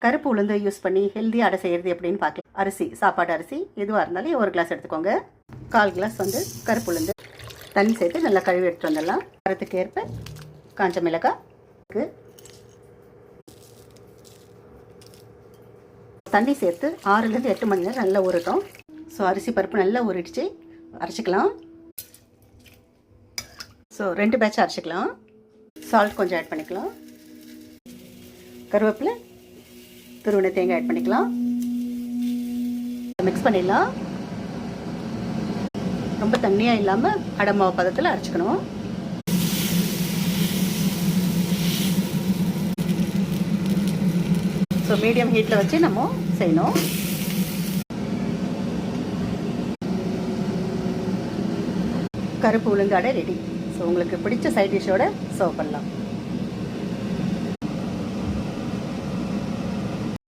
கருப்பு உளுந்து யூஸ் பண்ணி ஹெல்த்தியாக அடை செய்கிறது எப்படின்னு பார்க்கலாம். அரிசி, சாப்பாடு அரிசி எதுவாக இருந்தாலும் 1 கிளாஸ் எடுத்துக்கோங்க. 1/4 கிளாஸ் வந்து கருப்பு உளுந்து தண்ணி சேர்த்து நல்லா கழுவி எடுத்துட்டு வந்துடலாம். காரத்துக்கு ஏற்ப காஞ்ச மிளகாய், தண்ணி சேர்த்து 6லேருந்து 8 மணி நேரம் நல்லா ஊறட்டும். ஸோ அரிசி பருப்பு நல்லா ஊறிடுச்சு, அரைச்சிக்கலாம். ஸோ 2 பேட்ச் அரைச்சிக்கலாம். சால்ட் கொஞ்சம் ஆட் பண்ணிக்கலாம். கருவேப்பிலை, துருவின தேங்காய் ஆட் பண்ணிக்கலாம். மிக்ஸ் பண்ணிடலாம். ரொம்ப தண்ணியாக இல்லாமல் அடை மாவு பதத்தில் அரைச்சிக்கணும். ஸோ மீடியம் ஹீட்டில் வச்சு நம்ம செய்யணும். கருப்பு உளுந்து அடை ரெடி. ஸோ உங்களுக்கு பிடிச்ச சைட் டிஷ்ஷோட சர்வ் பண்ணலாம்.